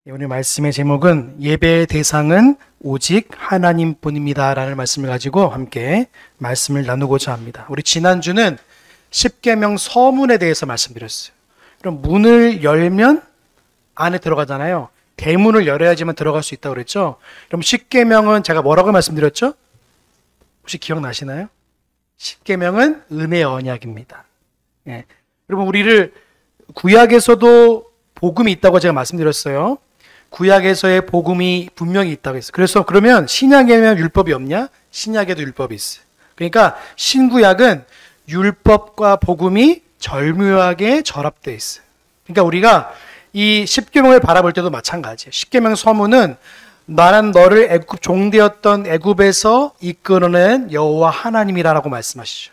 오늘 말씀의 제목은 예배의 대상은 오직 하나님뿐입니다 라는 말씀을 가지고 함께 말씀을 나누고자 합니다. 우리 지난주는 십계명 서문에 대해서 말씀드렸어요. 그럼 문을 열면 안에 들어가잖아요. 대문을 열어야지만 들어갈 수 있다고 그랬죠. 그럼 십계명은 제가 뭐라고 말씀드렸죠? 혹시 기억나시나요? 십계명은 은혜의 언약입니다. 예. 여러분, 우리를 구약에서도 복음이 있다고 제가 말씀드렸어요. 구약에서의 복음이 분명히 있다고 했어요. 그래서 그러면 신약에는 율법이 없냐? 신약에도 율법이 있어요. 그러니까 신구약은 율법과 복음이 절묘하게 결합되어 있어요. 그러니까 우리가 이 십계명을 바라볼 때도 마찬가지예요. 십계명 서문은 나는 너를 애굽 종되었던 애굽에서 이끌어낸 여호와 하나님이라고 말씀하시죠.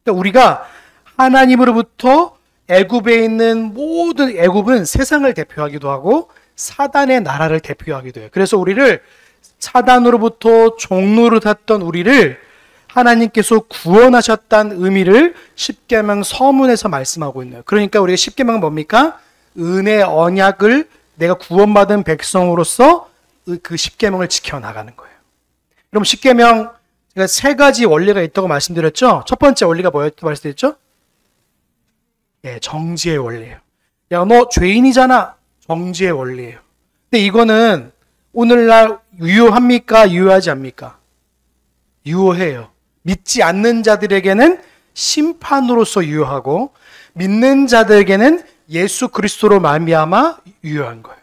그러니까 우리가 하나님으로부터 애굽에 있는 모든 애굽은 세상을 대표하기도 하고 사단의 나라를 대표하기도 해요. 그래서 우리를 사단으로부터 종로로 탔던 우리를 하나님께서 구원하셨다는 의미를 십계명 서문에서 말씀하고 있네요. 그러니까 우리가 십계명은 뭡니까? 은혜 언약을 내가 구원받은 백성으로서 그 십계명을 지켜나가는 거예요. 그럼 십계명 제가 세 가지 원리가 있다고 말씀드렸죠. 첫 번째 원리가 뭐였다고 말씀드렸죠? 예, 정지의 원리예요. 야, 너 죄인이잖아. 정지의 원리예요. 근데 이거는 오늘날 유효합니까? 유효하지 않습니까? 유효해요. 믿지 않는 자들에게는 심판으로서 유효하고 믿는 자들에게는 예수 그리스도로 말미암아 유효한 거예요.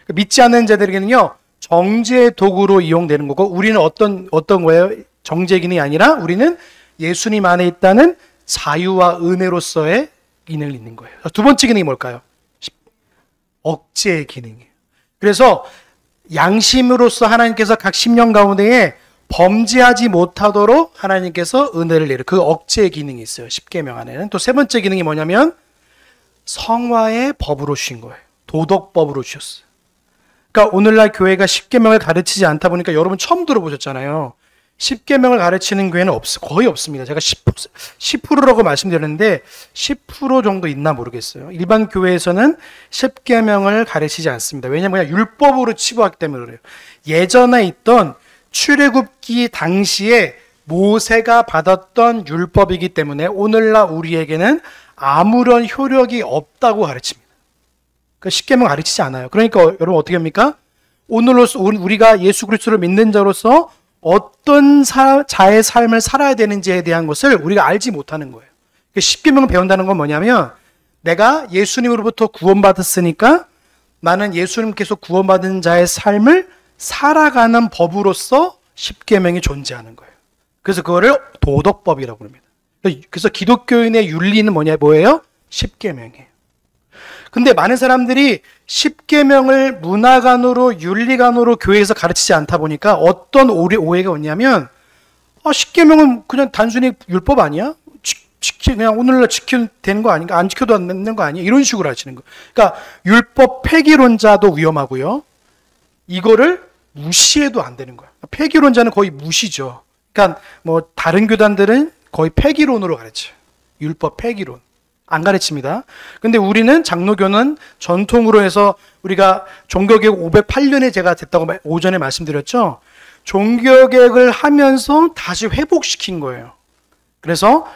믿지 않는 자들에게는요, 정죄의 도구로 이용되는 거고, 우리는 어떤 거예요? 정죄 기능이 아니라 우리는 예수님 안에 있다는 자유와 은혜로서의 기능을 있는 거예요. 두 번째 기능이 뭘까요? 억제의 기능이에요. 그래서 양심으로서 하나님께서 각 십년 가운데에 범죄하지 못하도록 하나님께서 은혜를 내려, 그 억제의 기능이 있어요. 십계명 안에는. 또 세 번째 기능이 뭐냐면 성화의 법으로 주신 거예요. 도덕법으로 주셨어요. 그러니까 오늘날 교회가 십계명을 가르치지 않다 보니까 여러분 처음 들어보셨잖아요. 십계명을 가르치는 교회는 거의 없습니다. 제가 10%라고 말씀드렸는데 10% 정도 있나 모르겠어요. 일반 교회에서는 십계명을 가르치지 않습니다. 왜냐하면 그냥 율법으로 치부하기 때문에 그래요. 예전에 있던 출애굽기 당시에 모세가 받았던 율법이기 때문에 오늘날 우리에게는 아무런 효력이 없다고 가르칩니다. 그러니까 십계명 가르치지 않아요. 그러니까 여러분 어떻게 합니까? 오늘로서 우리가 예수 그리스도를 믿는 자로서 어떤 자의 삶을 살아야 되는지에 대한 것을 우리가 알지 못하는 거예요. 십계명을 배운다는 건 뭐냐면 내가 예수님으로부터 구원받았으니까 나는 예수님께서 구원받은 자의 삶을 살아가는 법으로서 십계명이 존재하는 거예요. 그래서 그거를 도덕법이라고 합니다. 그래서 기독교인의 윤리는 뭐예요? 십계명이에요. 근데 많은 사람들이 십계명을 문화관으로 윤리관으로 교회에서 가르치지 않다 보니까 어떤 오해가 오냐면 십계명은 그냥 단순히 율법 아니야? 그냥 오늘날 지켜도 되는 거 아닌가? 안 지켜도 안 되는 거 아니야? 이런 식으로 하시는 거예요. 그러니까 율법 폐기론자도 위험하고요. 이거를 무시해도 안 되는 거예요. 폐기론자는 거의 무시죠. 그러니까 뭐 다른 교단들은 거의 폐기론으로 가르쳐요. 율법 폐기론. 안 가르칩니다. 근데 우리는 장로교는 전통으로 해서 우리가 종교개혁 508년에 제가 됐다고 오전에 말씀드렸죠. 종교개혁을 하면서 다시 회복시킨 거예요. 그래서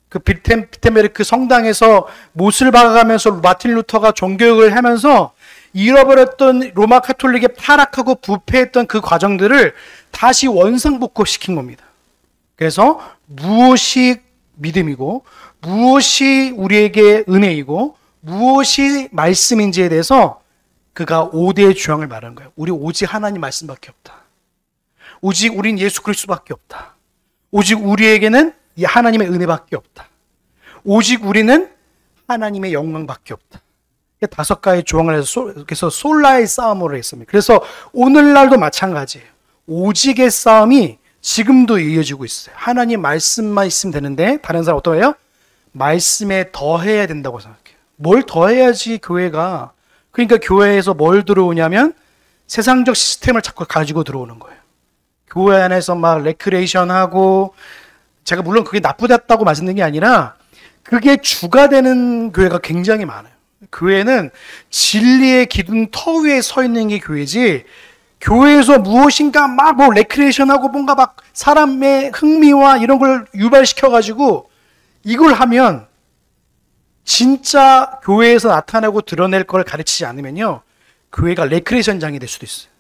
그 비텐베르크 성당에서 못을 박아가면서 마틴 루터가 종교개혁을 하면서 잃어버렸던 로마 카톨릭의 타락하고 부패했던 그 과정들을 다시 원상복구시킨 겁니다. 그래서 무엇이 믿음이고 무엇이 우리에게 은혜이고 무엇이 말씀인지에 대해서 그가 5대의 주장을 말하는 거예요. 우리 오직 하나님 말씀밖에 없다. 오직 우린 예수 그리스도밖에 없다. 오직 우리에게는 이 하나님의 은혜밖에 없다. 오직 우리는 하나님의 영광밖에 없다. 5가지 조항을 해서 그래서 솔라의 싸움으로 했습니다. 그래서 오늘날도 마찬가지예요. 오직의 싸움이 지금도 이어지고 있어요. 하나님 말씀만 있으면 되는데 다른 사람 어떤 거예요? 말씀에 더해야 된다고 생각해요. 뭘 더해야지 교회가, 그러니까 교회에서 뭘 들어오냐면 세상적 시스템을 자꾸 가지고 들어오는 거예요. 교회 안에서 막 레크레이션하고, 제가 물론 그게 나쁘다고 말씀드린 게 아니라 그게 주가 되는 교회가 굉장히 많아요. 교회는 진리의 기둥 터 위에 서 있는 게 교회지, 교회에서 무엇인가 막 뭐 레크레이션하고 뭔가 막 사람의 흥미와 이런 걸 유발시켜가지고 이걸 하면 진짜 교회에서 나타나고 드러낼 걸 가르치지 않으면요, 교회가 레크레이션장이 될 수도 있어요.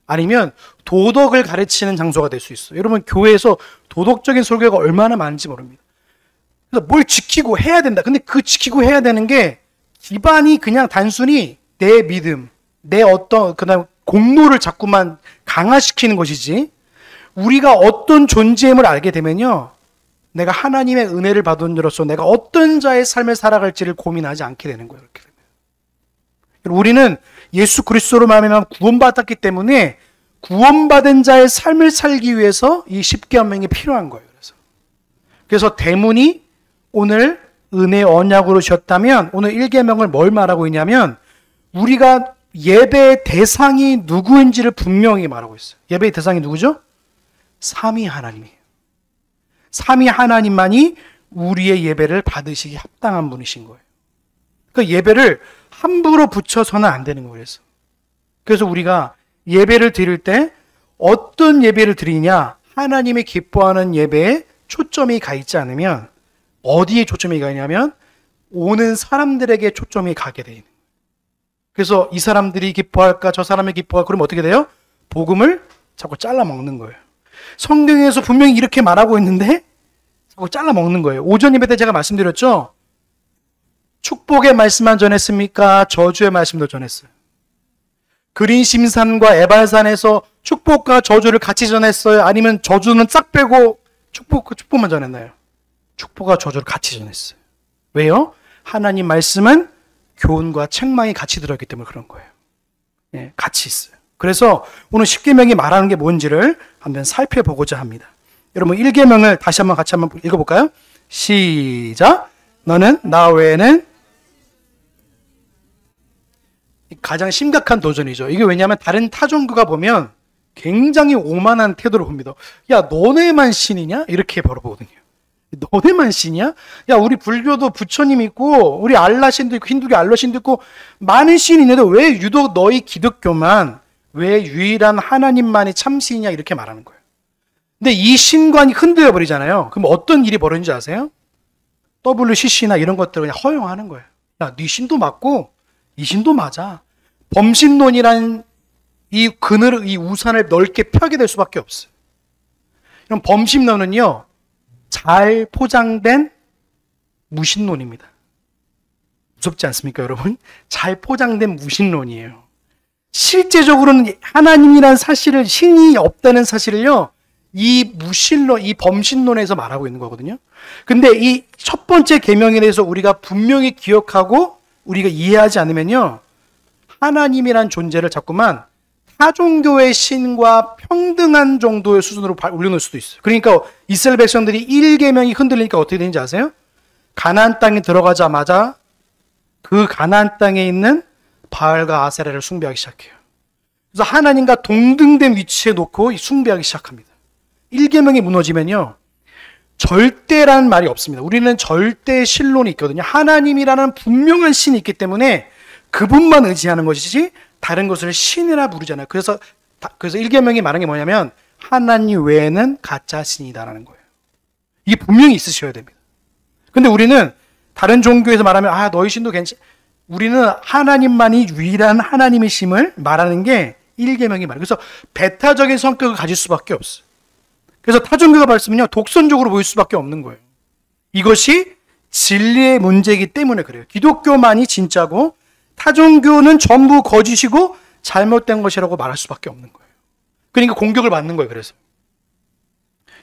아니면 도덕을 가르치는 장소가 될 수 있어요. 여러분, 교회에서 도덕적인 설교가 얼마나 많은지 모릅니다. 그래서 뭘 지키고 해야 된다. 근데 그 지키고 해야 되는 게 기반이 그냥 단순히 내 믿음, 내 어떤 그다음 공로를 자꾸만 강화시키는 것이지, 우리가 어떤 존재임을 알게 되면요, 내가 하나님의 은혜를 받은 자로서 내가 어떤 자의 삶을 살아갈지를 고민하지 않게 되는 거예요. 이렇게 되면. 우리는 예수 그리스도로 말미암아 구원받았기 때문에 구원받은 자의 삶을 살기 위해서 이 십계명이 필요한 거예요. 그래서 대문이 오늘 은혜 언약으로 주셨다면 오늘 1계명을 뭘 말하고 있냐면 우리가 예배의 대상이 누구인지를 분명히 말하고 있어요. 예배의 대상이 누구죠? 삼위 하나님이에요. 삼위 하나님만이 우리의 예배를 받으시기 합당한 분이신 거예요. 그 예배를 함부로 붙여서는 안 되는 거예요. 그래서 우리가 예배를 드릴 때 어떤 예배를 드리냐, 하나님이 기뻐하는 예배에 초점이 가 있지 않으면 어디에 초점이 가 있냐면 오는 사람들에게 초점이 가게 돼 있는 거예요. 그래서 이 사람들이 기뻐할까 저 사람이 기뻐할까 그러면 어떻게 돼요? 복음을 자꾸 잘라 먹는 거예요. 성경에서 분명히 이렇게 말하고 있는데 자꾸 잘라 먹는 거예요. 오전 예배 때 제가 말씀드렸죠? 축복의 말씀만 전했습니까? 저주의 말씀도 전했어요. 그린심산과 에발산에서 축복과 저주를 같이 전했어요? 아니면 저주는 싹 빼고 축복만 전했나요? 축복과 저주를 같이 전했어요. 왜요? 하나님 말씀은 교훈과 책망이 같이 들어있기 때문에 그런 거예요. 예, 같이 있어요. 그래서 오늘 10계명이 말하는 게 뭔지를 한번 살펴보고자 합니다. 여러분 1계명을 다시 한번 같이 한번 읽어볼까요? 시작! 너는 나 외에는, 가장 심각한 도전이죠. 이게 왜냐하면 다른 타종교가 보면 굉장히 오만한 태도를 봅니다. 야, 너네만 신이냐? 이렇게 물어보거든요. 너네만 신이야? 야, 우리 불교도 부처님 있고 우리 알라신도 있고 힌두교 알라신도 있고 많은 신이 있는데 왜 유독 너희 기독교만 왜 유일한 하나님만이 참신이냐 이렇게 말하는 거예요. 근데 이 신관이 흔들려 버리잖아요. 그럼 어떤 일이 벌어지는지 아세요? WCC나 이런 것들을 그냥 허용하는 거예요. 야, 네 신도 맞고 이 신도 맞아. 범신론이란 이 그늘, 이 우산을 넓게 펴게 될 수밖에 없어요. 그럼 범신론은요, 잘 포장된 무신론입니다. 무섭지 않습니까, 여러분? 잘 포장된 무신론이에요. 실제적으로는 하나님이란 사실을, 신이 없다는 사실을요, 이 무신론, 이 범신론에서 말하고 있는 거거든요. 근데 이 첫 번째 계명에 대해서 우리가 분명히 기억하고 우리가 이해하지 않으면요, 하나님이란 존재를 자꾸만 타종교의 신과 평등한 정도의 수준으로 올려놓을 수도 있어요. 그러니까 이스라엘 백성들이 1계명이 흔들리니까 어떻게 되는지 아세요? 가나안 땅에 들어가자마자 그 가나안 땅에 있는 바알과 아세라를 숭배하기 시작해요. 그래서 하나님과 동등된 위치에 놓고 숭배하기 시작합니다. 1계명이 무너지면요, 절대라는 말이 없습니다. 우리는 절대 신론이 있거든요. 하나님이라는 분명한 신이 있기 때문에 그분만 의지하는 것이지 다른 것을 신이라 부르잖아요. 그래서 1계명이 말하는 게 뭐냐면 하나님 외에는 가짜 신이다라는 거예요. 이게 분명히 있으셔야 됩니다. 근데 우리는 다른 종교에서 말하면 아, 너희 신도 우리는 하나님만이 유일한 하나님이심을 말하는 게 1계명이 말해요. 그래서 배타적인 성격을 가질 수밖에 없어요. 그래서 타종교가 말씀은요, 독선적으로 보일 수밖에 없는 거예요. 이것이 진리의 문제이기 때문에 그래요. 기독교만이 진짜고 타종교는 전부 거짓이고 잘못된 것이라고 말할 수밖에 없는 거예요. 그러니까 공격을 받는 거예요. 그래서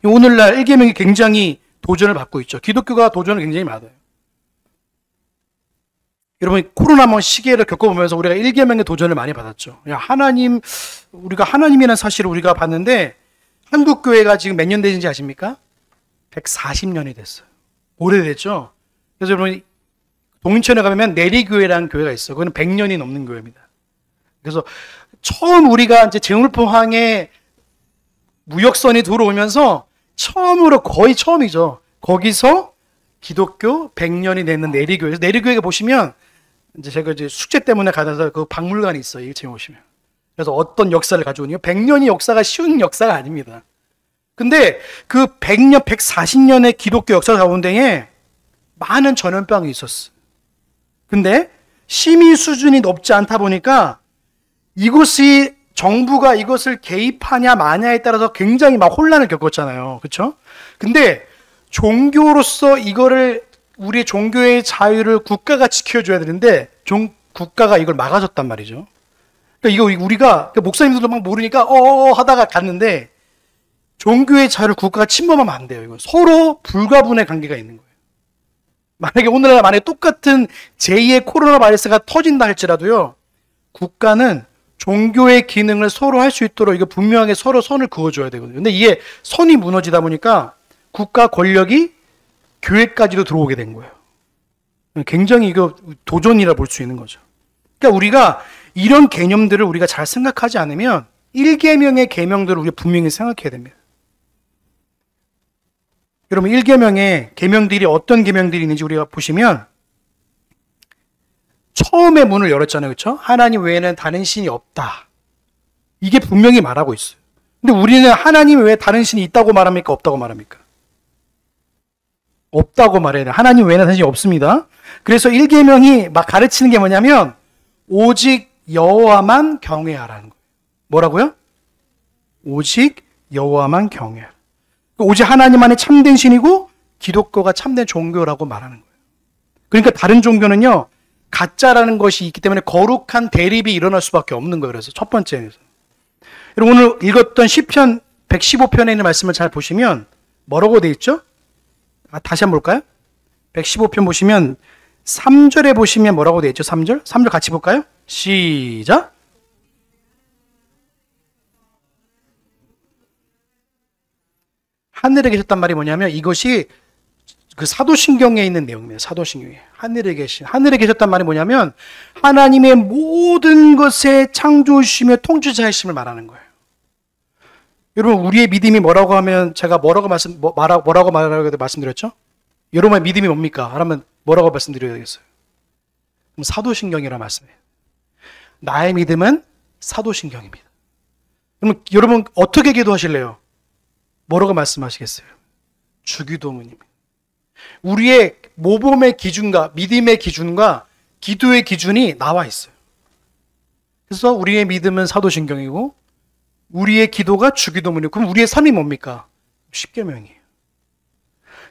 오늘날 1계명이 굉장히 도전을 받고 있죠. 기독교가 도전을 굉장히 받아요. 여러분, 코로나 시기를 겪어보면서 우리가 1계명의 도전을 많이 받았죠. 야, 우리가 하나님이라는 사실을 우리가 봤는데 한국 교회가 지금 몇 년 되는지 아십니까? 140년이 됐어요. 오래됐죠? 그래서 여러분, 동인천에 가면 내리교회라는 교회가 있어요. 그거는 100년이 넘는 교회입니다. 그래서 처음 우리가 이제 제물포항에 무역선이 들어오면서 처음으로, 거의 처음이죠. 거기서 기독교 100년이 되는 내리교회. 내리교회가 보시면 제가 이제 숙제 때문에 가서 그 박물관이 있어요. 이거 지금 오시면. 그래서 어떤 역사를 가져오니 100년이 역사가 쉬운 역사가 아닙니다. 근데 그 100년, 140년의 기독교 역사 가운데에 많은 전염병이 있었어. 근데 심의 수준이 높지 않다 보니까 이것이 정부가 이것을 개입하냐 마냐에 따라서 굉장히 막 혼란을 겪었잖아요. 그렇죠? 근데 종교로서 이거를 우리 종교의 자유를 국가가 지켜줘야 되는데 국가가 이걸 막아줬단 말이죠. 그러니까 이거 우리가 목사님들도 막 모르니까 하다가 갔는데 종교의 자유를 국가가 침범하면 안 돼요. 이거 서로 불가분의 관계가 있는 거예요. 만약에 오늘날 똑같은 제2의 코로나 바이러스가 터진다 할지라도요, 국가는 종교의 기능을 서로 할 수 있도록 이거 분명하게 서로 선을 그어줘야 되거든요. 근데 이게 선이 무너지다 보니까 국가 권력이 교회까지도 들어오게 된 거예요. 굉장히 이거 도전이라 볼 수 있는 거죠. 그러니까 우리가 이런 개념들을 우리가 잘 생각하지 않으면 1계명의 계명들을 우리가 분명히 생각해야 됩니다. 여러분 1계명의 계명들이 어떤 계명들이 있는지 우리가 보시면 처음에 문을 열었잖아요. 그렇죠? 하나님 외에는 다른 신이 없다. 이게 분명히 말하고 있어요. 근데 우리는 하나님 외에 다른 신이 있다고 말합니까? 없다고 말합니까? 없다고 말해야 돼요. 하나님 외에는 다른 신이 없습니다. 그래서 1계명이 막 가르치는 게 뭐냐면 오직 여호와만 경외하라는 거예요. 뭐라고요? 오직 여호와만 경외하라. 오직 하나님만이 참된 신이고 기독교가 참된 종교라고 말하는 거예요. 그러니까 다른 종교는요, 가짜라는 것이 있기 때문에 거룩한 대립이 일어날 수밖에 없는 거예요. 그래서 첫 번째에서. 여러분 오늘 읽었던 시편 115편에 있는 말씀을 잘 보시면 뭐라고 되어 있죠? 다시 한번 볼까요? 115편 보시면 3절에 보시면 뭐라고 되어 있죠? 3절? 3절 같이 볼까요? 시작! 하늘에 계셨단 말이 뭐냐면 이것이 그 사도신경에 있는 내용입니다. 사도신경에. 하늘에 계셨단 말이 뭐냐면 하나님의 모든 것에 창조주시며 통치자이심을 말하는 거예요. 여러분 우리의 믿음이 뭐라고 하면 제가 뭐라고 말씀드렸죠? 여러분의 믿음이 뭡니까? 하면 뭐라고 말씀드려야 되겠어요? 그럼 사도신경이라 말씀해요. 나의 믿음은 사도신경입니다. 그럼 여러분 어떻게 기도하실래요? 뭐라고 말씀하시겠어요? 주기도문입니다. 우리의 모범의 기준과 믿음의 기준과 기도의 기준이 나와 있어요. 그래서 우리의 믿음은 사도신경이고 우리의 기도가 주기도문이고 그럼 우리의 삶이 뭡니까? 10계명이에요.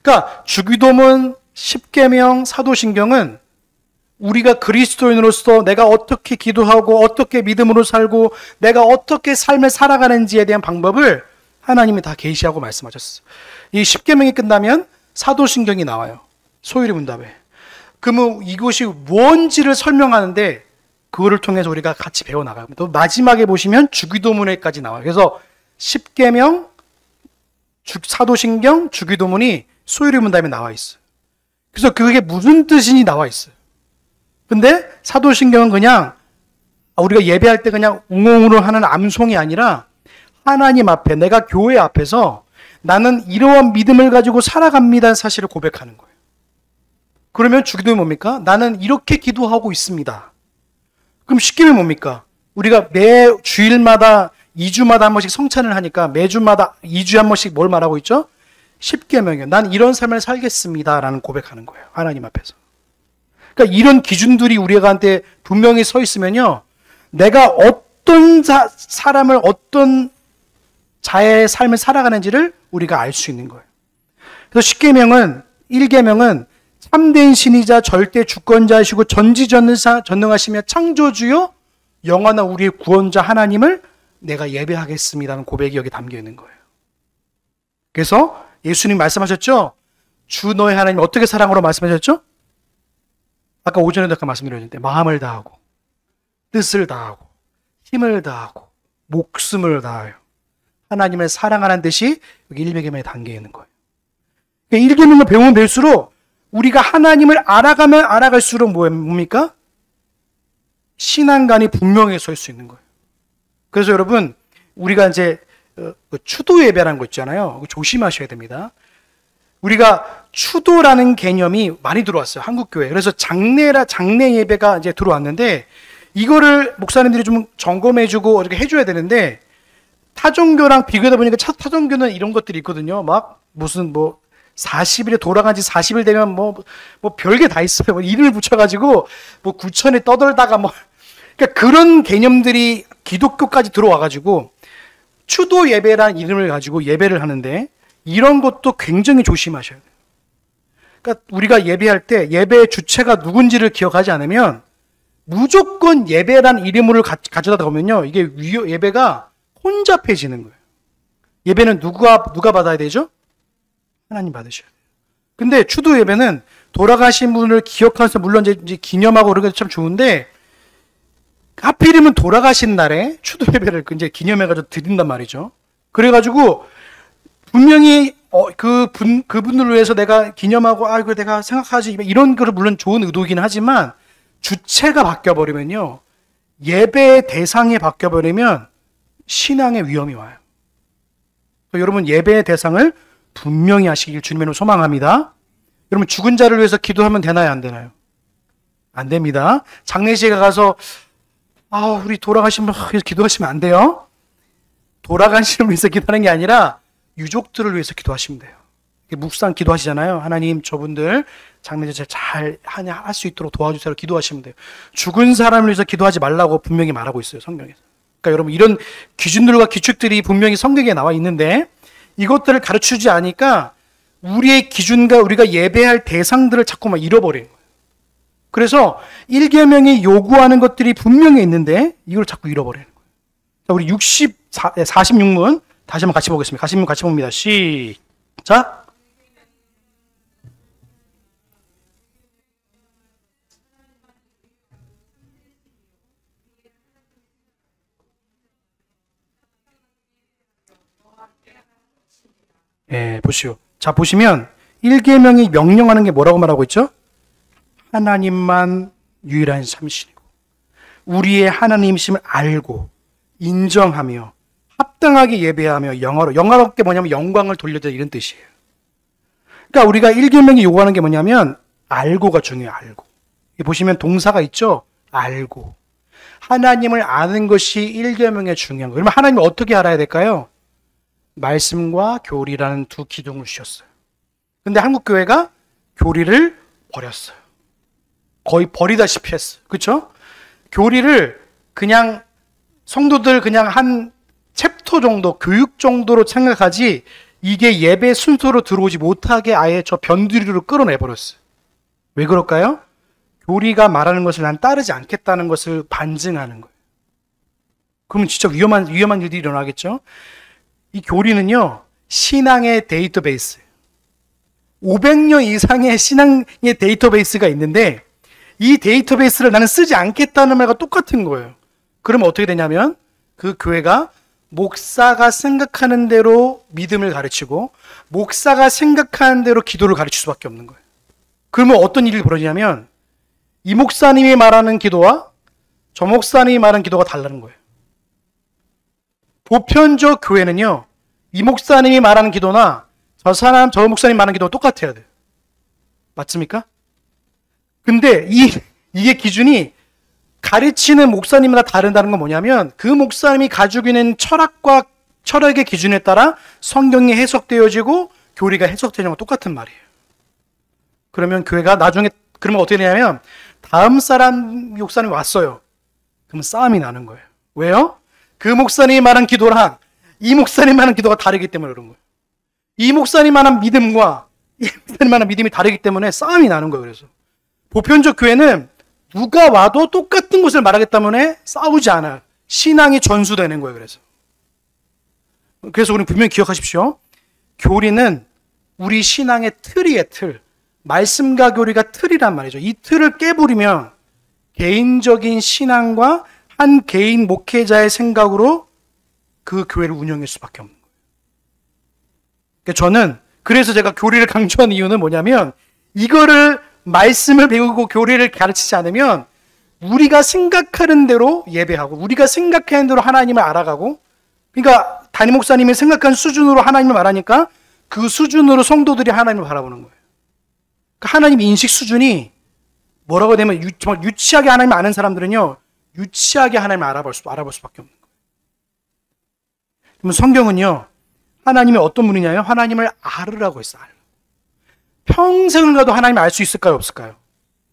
그러니까 주기도문, 10계명, 사도신경은 우리가 그리스도인으로서 내가 어떻게 기도하고 어떻게 믿음으로 살고 내가 어떻게 삶을 살아가는지에 대한 방법을 하나님이 다 계시하고 말씀하셨어요. 이 10계명이 끝나면 사도신경이 나와요. 소유리문답에. 그러면 이것이 뭔지를 설명하는데 그거를 통해서 우리가 같이 배워나가요. 또 마지막에 보시면 주기도문에까지 나와요. 그래서 10계명, 사도신경, 주기도문이 소유리문답에 나와 있어요. 그래서 그게 무슨 뜻인지 나와 있어요. 근데 사도신경은 그냥 우리가 예배할 때 그냥 웅웅으로 하는 암송이 아니라 하나님 앞에 내가 교회 앞에서 나는 이러한 믿음을 가지고 살아갑니다는 사실을 고백하는 거예요. 그러면 주기도문이 뭡니까? 나는 이렇게 기도하고 있습니다. 그럼 10계명이 뭡니까? 우리가 매 주일마다 2주마다 한 번씩 성찬을 하니까 매주마다 2주에 한 번씩 뭘 말하고 있죠? 10계명이요. 난 이런 삶을 살겠습니다라는 고백하는 거예요. 하나님 앞에서. 그러니까 이런 기준들이 우리한테 분명히 서 있으면요. 내가 어떤 사람을 어떤 자의 삶을 살아가는지를 우리가 알 수 있는 거예요. 그래서 10계명은 1계명은 참된 신이자 절대 주권자이시고 전지전능하시며 창조주요 영원한 우리의 구원자 하나님을 내가 예배하겠습니다는 고백이 여기 담겨 있는 거예요. 그래서 예수님 말씀하셨죠? 주 너의 하나님 어떻게 사랑으로 말씀하셨죠? 아까 오전에도 아까 말씀드렸는데 마음을 다하고 뜻을 다하고 힘을 다하고 목숨을 다하여 하나님을 사랑하는 듯이 여기 1계명에 담겨 있는 거예요. 그러니까 1계명을 배우면 배울수록 우리가 하나님을 알아가면 알아갈수록 뭡니까? 신앙관이 분명히 설 수 있는 거예요. 그래서 여러분 우리가 이제 추도 예배라는 거 있잖아요. 조심하셔야 됩니다. 우리가 추도라는 개념이 많이 들어왔어요. 한국 교회. 그래서 장례 예배가 이제 들어왔는데 이거를 목사님들이 좀 점검해주고 이렇게 해줘야 되는데 타종교랑 비교하다 보니까 타종교는 이런 것들이 있거든요. 막 무슨 뭐 40일에 돌아간 지 40일 되면 뭐 별게 다 있어요. 뭐 이름을 붙여가지고 뭐 구천에 떠돌다가 뭐 그러니까 그런 개념들이 기독교까지 들어와가지고 추도 예배라는 이름을 가지고 예배를 하는데 이런 것도 굉장히 조심하셔야 돼요. 그러니까 우리가 예배할 때 예배의 주체가 누군지를 기억하지 않으면 무조건 예배란 이름을 가져다 보면요. 이게 예배가 혼잡해지는 거예요. 예배는 누가 받아야 되죠? 하나님 받으셔야 돼요. 근데 추도 예배는 돌아가신 분을 기억하면서 물론 이제 기념하고 그런 게 참 좋은데 하필이면 돌아가신 날에 추도 예배를 이제 기념해가지고 드린단 말이죠. 그래가지고 분명히 그분들을 위해서 내가 기념하고 이거 내가 생각하지 이런 거를 물론 좋은 의도이긴 하지만 주체가 바뀌어버리면요. 예배의 대상이 바뀌어버리면 신앙의 위험이 와요. 여러분 예배의 대상을 분명히 하시길 주님으로 소망합니다. 여러분 죽은 자를 위해서 기도하면 되나요? 안 되나요? 안 됩니다. 장례식에 가서 우리 돌아가신 분 위해서 기도하시면 안 돼요. 돌아가신 분을 위해서 기도하는 게 아니라 유족들을 위해서 기도하시면 돼요. 묵상 기도하시잖아요. 하나님 저분들 장례제 잘 할 수 있도록 도와주세요. 기도하시면 돼요. 죽은 사람을 위해서 기도하지 말라고 분명히 말하고 있어요. 성경에서. 그러니까 여러분 이런 기준들과 규칙들이 분명히 성경에 나와 있는데 이것들을 가르치지 않으니까 우리의 기준과 우리가 예배할 대상들을 자꾸만 잃어버리는 거예요. 그래서 1계명이 요구하는 것들이 분명히 있는데 이걸 자꾸 잃어버리는 거예요. 자, 우리 46문 다시 한번 같이 보겠습니다. 46문 같이 봅니다. 시작. 보시오. 자, 보시면 1계명이 명령하는 게 뭐라고 말하고 있죠? 하나님만 유일한 참신이고 우리의 하나님이심을 알고 인정하며 합당하게 예배하며 영화롭게 뭐냐면 영광을 돌려드리라 이런 뜻이에요. 그러니까 우리가 1계명이 요구하는 게 뭐냐면 알고가 중요해요. 알고. 보시면 동사가 있죠? 알고. 하나님을 아는 것이 1계명의 중요한 거예요. 그러면 하나님을 어떻게 알아야 될까요? 말씀과 교리라는 두 기둥을 주셨어요. 근데 한국 교회가 교리를 버렸어요. 거의 버리다시피 했어요. 그렇죠? 교리를 그냥 성도들 그냥 한 챕터 정도, 교육 정도로 생각하지 이게 예배 순서로 들어오지 못하게 아예 저 변두리로 끌어내버렸어요. 왜 그럴까요? 교리가 말하는 것을 난 따르지 않겠다는 것을 반증하는 거예요. 그러면 진짜 위험한 일들이 일어나겠죠? 이 교리는요, 신앙의 데이터베이스예요. 500년 이상의 신앙의 데이터베이스가 있는데 이 데이터베이스를 나는 쓰지 않겠다는 말과 똑같은 거예요. 그러면 어떻게 되냐면 그 교회가 목사가 생각하는 대로 믿음을 가르치고 목사가 생각하는 대로 기도를 가르칠 수밖에 없는 거예요. 그러면 어떤 일이 벌어지냐면 이 목사님이 말하는 기도와 저 목사님이 말하는 기도가 다르는 거예요. 보편적 교회는요, 이 목사님이 말하는 기도나 저 목사님 말하는 기도가 똑같아야 돼요. 맞습니까? 근데 이게 기준이 가르치는 목사님마다 다른다는 건 뭐냐면 그 목사님이 가지고 있는 철학의 기준에 따라 성경이 해석되어지고 교리가 해석되는 건 똑같은 말이에요. 그러면 교회가 나중에 그러면 어떻게 되냐면 다음 사람 목사님이 왔어요. 그러면 싸움이 나는 거예요. 왜요? 그 목사님이 말한 기도랑 이 목사님 말한 기도가 다르기 때문에 그런 거예요. 이 목사님 말한 믿음과 이 목사님 말한 믿음이 다르기 때문에 싸움이 나는 거예요. 그래서 보편적 교회는 누가 와도 똑같은 것을 말하기 때문에 싸우지 않아요. 신앙이 전수되는 거예요. 그래서 우리 분명히 기억하십시오. 교리는 우리 신앙의 틀이에요. 틀. 말씀과 교리가 틀이란 말이죠. 이 틀을 깨부리면 개인적인 신앙과 한 개인 목회자의 생각으로 그 교회를 운영할 수밖에 없는 거예요. 그래서 제가 교리를 강조한 이유는 뭐냐면 이거를 말씀을 배우고 교리를 가르치지 않으면 우리가 생각하는 대로 예배하고 우리가 생각하는 대로 하나님을 알아가고, 그러니까 담임 목사님이 생각한 수준으로 하나님을 말하니까 그 수준으로 성도들이 하나님을 바라보는 거예요. 하나님 인식 수준이 뭐라고 되면 정말 유치하게 하나님 아는 사람들은요, 유치하게 하나님을 알아볼 수밖에 없는 거예요. 그러면 성경은요, 하나님이 어떤 분이냐요? 하나님을 알으라고 했어요. 평생을 가도 하나님을 알 수 있을까요? 없을까요?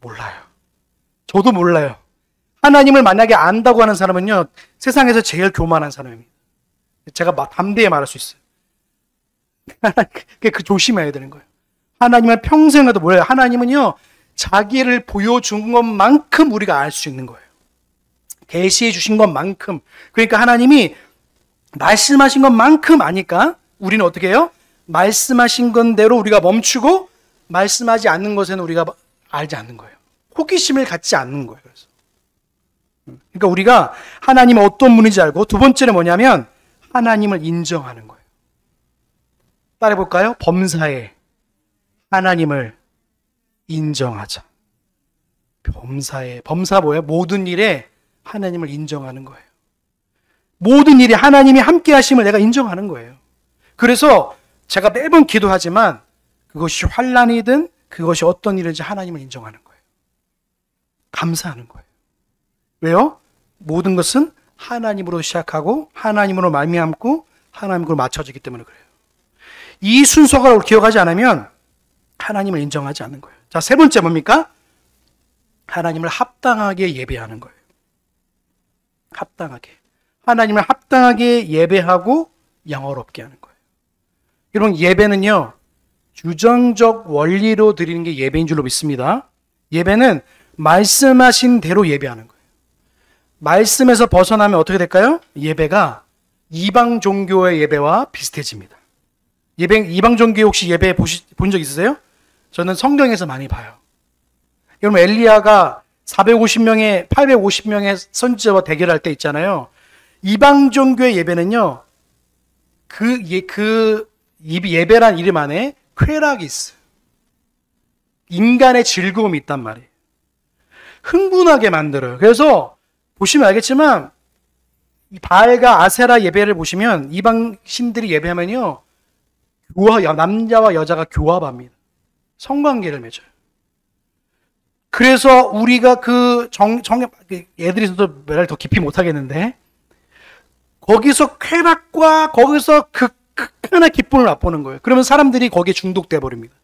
몰라요. 저도 몰라요. 하나님을 만약에 안다고 하는 사람은요, 세상에서 제일 교만한 사람입니다. 제가 담대히 말할 수 있어요. 그 조심해야 되는 거예요. 하나님을 평생 가도 몰라요. 하나님은요, 자기를 보여준 것만큼 우리가 알 수 있는 거예요. 계시해 주신 것만큼. 그러니까 하나님이 말씀하신 것만큼 아니까 우리는 어떻게 해요? 말씀하신 건대로 우리가 멈추고 말씀하지 않는 것에는 우리가 알지 않는 거예요. 호기심을 갖지 않는 거예요. 그래서. 그러니까 우리가 하나님이 어떤 분인지 알고, 두 번째는 뭐냐면 하나님을 인정하는 거예요. 따라해 볼까요? 범사에 하나님을 인정하자. 범사 뭐예요? 모든 일에 하나님을 인정하는 거예요. 모든 일에 하나님이 함께 하심을 내가 인정하는 거예요. 그래서 제가 매번 기도하지만 그것이 환난이든 그것이 어떤 일인지 하나님을 인정하는 거예요. 감사하는 거예요. 왜요? 모든 것은 하나님으로 시작하고 하나님으로 말미암고 하나님으로 맞춰지기 때문에 그래요. 이 순서가 기억하지 않으면 하나님을 인정하지 않는 거예요. 자, 세 번째 뭡니까? 하나님을 합당하게 예배하는 거예요. 합당하게. 하나님을 합당하게 예배하고 영화롭게 하는 거예요. 여러분, 예배는요, 규정적 원리로 드리는 게 예배인 줄로 믿습니다. 예배는 말씀하신 대로 예배하는 거예요. 말씀에서 벗어나면 어떻게 될까요? 예배가 이방 종교의 예배와 비슷해집니다. 이방 종교 혹시 예배 본 적 있으세요? 저는 성경에서 많이 봐요. 여러분, 엘리야가 850명의 선지자와 대결할 때 있잖아요. 이방 종교의 예배는요, 예배란 이름 안에 쾌락이 있어요. 인간의 즐거움이 있단 말이에요. 흥분하게 만들어요. 그래서 보시면 알겠지만 이 바알과 아세라 예배를 보시면 이방 신들이 예배하면요, 남자와 여자가 교합합니다. 성관계를 맺어요. 그래서 우리가 애들이 말을 더 깊이 못하겠는데, 거기서 쾌락과 거기서 극한의 기쁨을 맛보는 거예요. 그러면 사람들이 거기에 중독돼 버립니다.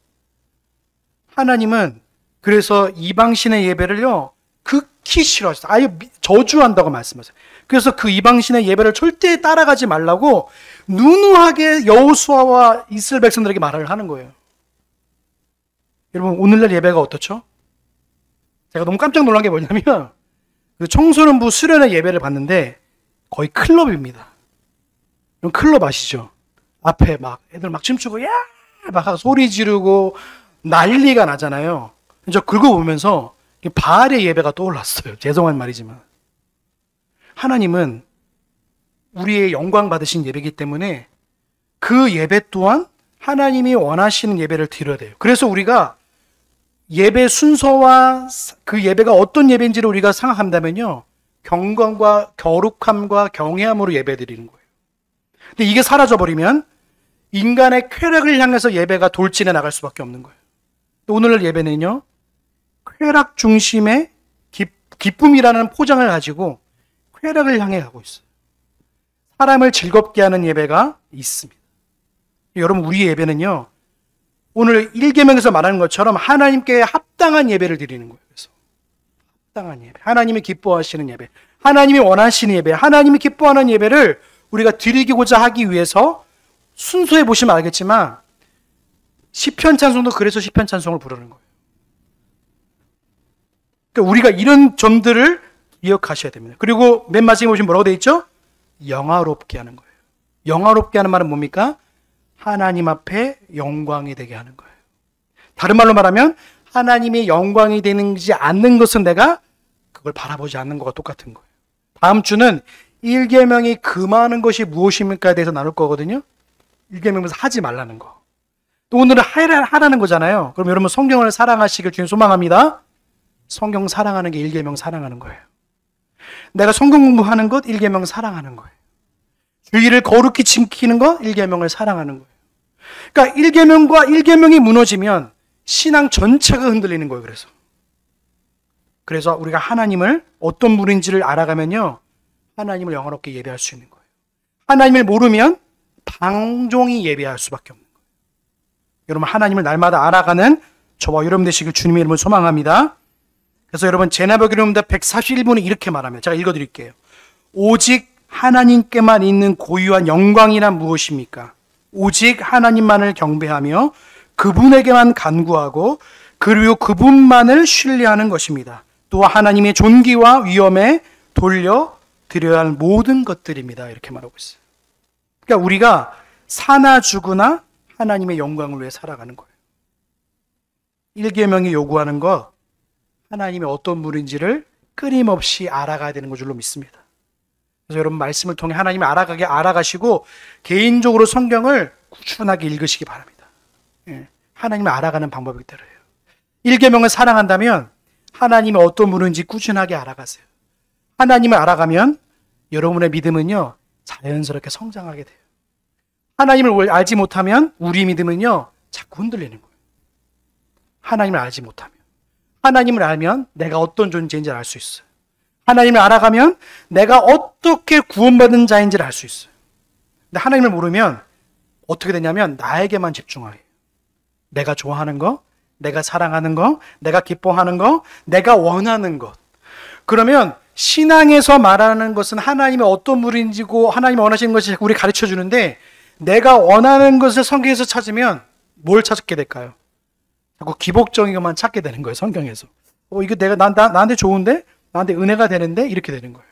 하나님은 그래서 이방신의 예배를요, 극히 싫어하셨어요. 아예 저주한다고 말씀하세요. 그래서 그 이방신의 예배를 절대 따라가지 말라고 누누하게 여호수아와 이스라엘 백성들에게 말을 하는 거예요. 여러분, 오늘날 예배가 어떻죠? 제가 너무 깜짝 놀란 게 뭐냐면, 그 청소년부 수련회 예배를 봤는데 거의 클럽입니다. 여러분, 클럽 아시죠? 앞에 애들 춤추고 막 소리 지르고 난리가 나잖아요. 저 긁어보면서 바알의 예배가 떠올랐어요. 죄송한 말이지만. 하나님은 우리의 영광 받으신 예배이기 때문에 그 예배 또한 하나님이 원하시는 예배를 드려야 돼요. 그래서 우리가 예배 순서와 그 예배가 어떤 예배인지를 우리가 생각한다면요, 경건과 거룩함과 경외함으로 예배 드리는 거예요. 근데 이게 사라져버리면 인간의 쾌락을 향해서 예배가 돌진해 나갈 수밖에 없는 거예요. 오늘날 예배는요, 쾌락 중심의 기쁨이라는 포장을 가지고 쾌락을 향해 가고 있어요. 사람을 즐겁게 하는 예배가 있습니다. 여러분, 우리의 예배는요, 오늘 1계명에서 말하는 것처럼 하나님께 합당한 예배를 드리는 거예요. 그래서 합당한 예배, 하나님이 기뻐하시는 예배, 하나님이 원하시는 예배, 하나님이 기뻐하는 예배를 우리가 드리고자 하기 위해서 순서에 보시면 알겠지만 시편 찬송도 그래서 시편 찬송을 부르는 거예요. 그러니까 우리가 이런 점들을 기억하셔야 됩니다. 그리고 맨 마지막에 보시면 뭐라고 되어 있죠? 영화롭게 하는 거예요. 영화롭게 하는 말은 뭡니까? 하나님 앞에 영광이 되게 하는 거예요. 다른 말로 말하면 하나님이 영광이 되지 않는 것은 내가 그걸 바라보지 않는 것과 똑같은 거예요. 다음 주는 1계명이 금하는 것이 무엇입니까에 대해서 나눌 거거든요. 1계명에서 하지 말라는 거. 또 오늘은 하라는 거잖아요. 그럼 여러분, 성경을 사랑하시길 주님 소망합니다. 성경 사랑하는 게 1계명 사랑하는 거예요. 내가 성경 공부하는 것 1계명 사랑하는 거예요. 주의를 거룩히 지키는 것 1계명을 사랑하는 거예요. 그러니까 1계명과 1계명이 무너지면 신앙 전체가 흔들리는 거예요. 그래서 우리가 하나님을 어떤 분인지를 알아가면요, 하나님을 영화롭게 예배할 수 있는 거예요. 하나님을 모르면 방종이 예배할 수밖에 없는 거예요. 여러분, 하나님을 날마다 알아가는 저와 여러분 되시길 주님의 이름으로 소망합니다. 그래서 여러분, 제나베기름다 141분이 이렇게 말하면, 제가 읽어드릴게요. 오직 하나님께만 있는 고유한 영광이란 무엇입니까? 오직 하나님만을 경배하며 그분에게만 간구하고 그리고 그분만을 신뢰하는 것입니다. 또 하나님의 존귀와 위엄에 돌려드려야 할 모든 것들입니다. 이렇게 말하고 있어요. 그러니까 우리가 사나 죽으나 하나님의 영광을 위해 살아가는 거예요. 1계명이 요구하는 것, 하나님이 어떤 분인지를 끊임없이 알아가야 되는 것 줄로 믿습니다. 그래서 여러분, 말씀을 통해 하나님을 알아가시고 개인적으로 성경을 꾸준하게 읽으시기 바랍니다. 하나님을 알아가는 방법이 따라요. 1계명을 사랑한다면 하나님이 어떤 분인지 꾸준하게 알아가세요. 하나님을 알아가면 여러분의 믿음은요, 자연스럽게 성장하게 돼요. 하나님을 알지 못하면 우리 믿음은요, 자꾸 흔들리는 거예요. 하나님을 알지 못하면. 하나님을 알면 내가 어떤 존재인지 알 수 있어요. 하나님을 알아가면 내가 어떻게 구원받은 자인지를 알 수 있어요. 근데 하나님을 모르면 어떻게 되냐면 나에게만 집중하게 해요. 내가 좋아하는 거, 내가 사랑하는 거, 내가 기뻐하는 거, 내가 원하는 것. 그러면 신앙에서 말하는 것은 하나님의 어떤 분인지고 하나님이 원하시는 것이 우리 가르쳐 주는데, 내가 원하는 것을 성경에서 찾으면 뭘 찾게 될까요? 자꾸 기복적인 것만 찾게 되는 거예요. 성경에서. 이거 내가 나한테 좋은데? 나한테 은혜가 되는데? 이렇게 되는 거예요.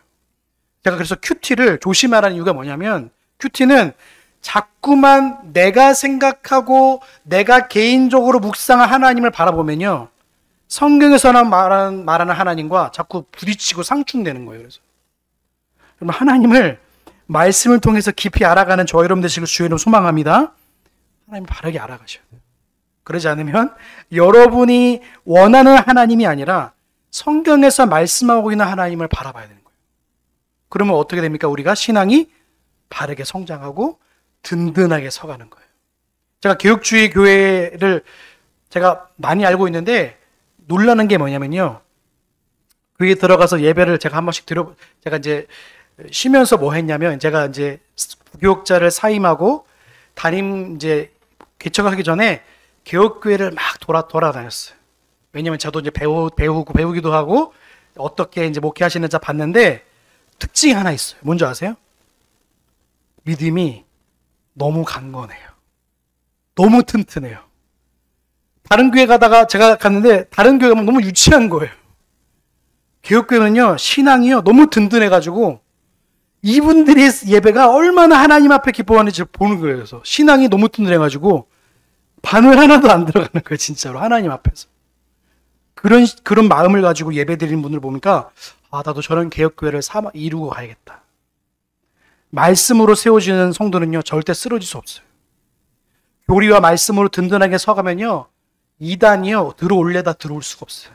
제가 그래서 큐티를 조심하라는 이유가 뭐냐면, 큐티는 자꾸만 내가 생각하고 내가 개인적으로 묵상한 하나님을 바라보면요, 성경에서나 말하는 하나님과 자꾸 부딪히고 상충되는 거예요. 그래서 여러분, 하나님을 말씀을 통해서 깊이 알아가는 저 여러분 되시길 주의 이름 소망합니다. 하나님 바르게 알아가셔야 돼요. 그러지 않으면 여러분이 원하는 하나님이 아니라 성경에서 말씀하고 있는 하나님을 바라봐야 되는 거예요. 그러면 어떻게 됩니까? 우리가 신앙이 바르게 성장하고 든든하게 서가는 거예요. 제가 개혁주의 교회를 제가 많이 알고 있는데 놀라는 게 뭐냐면요, 그게 들어가서 예배를 제가 한 번씩 제가 이제 쉬면서 뭐 했냐면, 제가 이제 부교육자를 사임하고 이제 개척하기 전에 개혁교회를 막 돌아다녔어요. 왜냐면 저도 이제 배우기도 하고 어떻게 이제 목회하시는 자 봤는데 특징이 하나 있어요. 뭔지 아세요? 믿음이 너무 강건해요. 너무 튼튼해요. 다른 교회 가다가 제가 갔는데 다른 교회가 너무 유치한 거예요. 개혁교회는요, 신앙이요 너무 든든해가지고 이분들의 예배가 얼마나 하나님 앞에 기뻐하는지 보는 거예요. 그래서 신앙이 너무 든든해가지고 바늘 하나도 안 들어가는 거예요. 진짜로 하나님 앞에서. 그런 마음을 가지고 예배 드리는 분을 보니까, 나도 저런 개혁교회를 이루고 가야겠다. 말씀으로 세워지는 성도는요, 절대 쓰러질 수 없어요. 교리와 말씀으로 든든하게 서가면요, 이단이요, 들어올 수가 없어요.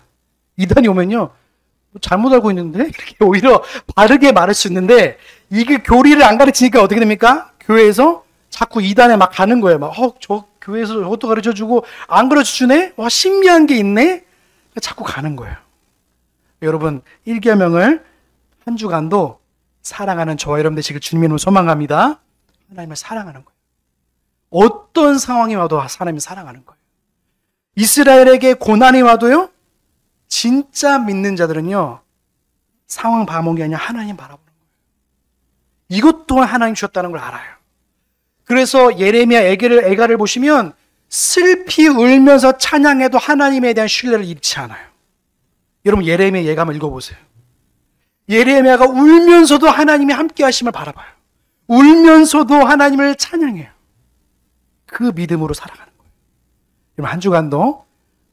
이단이 오면요, 잘못 알고 있는데? 이렇게 오히려 바르게 말할 수 있는데, 이게 교리를 안 가르치니까 어떻게 됩니까? 교회에서 자꾸 이단에 막 가는 거예요. 저 교회에서 저것도 가르쳐 주고, 안 가르쳐 주네? 신기한 게 있네? 자꾸 가는 거예요. 여러분, 1계명을 한 주간도 사랑하는 저와 여러분 되시길 주님의 소망합니다. 하나님을 사랑하는 거예요. 어떤 상황이 와도 하나님을 사랑하는 거예요. 이스라엘에게 고난이 와도요, 진짜 믿는 자들은요, 상황 바라보는 게 아니라 하나님 바라보는 거예요. 이것 또한 하나님 주셨다는 걸 알아요. 그래서 예레미야 애가를 보시면 슬피 울면서 찬양해도 하나님에 대한 신뢰를 잃지 않아요. 여러분, 예레미야 예가 한번 읽어보세요. 예레미야가 울면서도 하나님이 함께 하심을 바라봐요. 울면서도 하나님을 찬양해요. 그 믿음으로 살아가는 거예요. 여러분, 한 주간도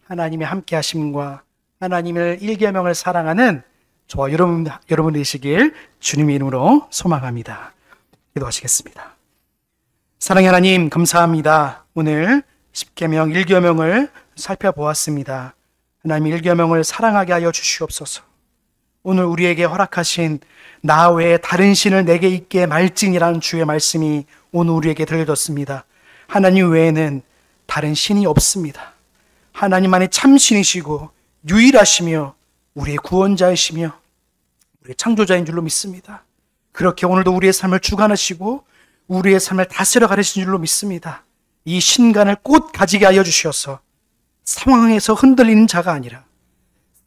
하나님의 함께 하심과 하나님을 1계명을 사랑하는 저와 여러분 되시길 주님의 이름으로 소망합니다. 기도하시겠습니다. 사랑의 하나님, 감사합니다. 오늘 10계명, 1계명을 살펴보았습니다. 하나님, 1계명을 사랑하게 하여 주시옵소서. 오늘 우리에게 허락하신 나 외에 다른 신을 내게 있게 말지니라는 주의 말씀이 오늘 우리에게 들려졌습니다. 하나님 외에는 다른 신이 없습니다. 하나님만의 참신이시고 유일하시며 우리의 구원자이시며 우리의 창조자인 줄로 믿습니다. 그렇게 오늘도 우리의 삶을 주관하시고 우리의 삶을 다스려 가르치신 줄로 믿습니다. 이 신간을 꼭 가지게 하여 주셔서 상황에서 흔들리는 자가 아니라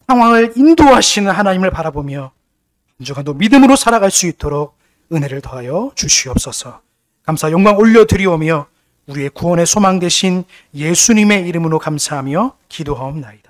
상황을 인도하시는 하나님을 바라보며 한 주간도 믿음으로 살아갈 수 있도록 은혜를 더하여 주시옵소서. 감사 영광 올려드리오며 우리의 구원의 소망 되신 예수님의 이름으로 감사하며 기도하옵나이다.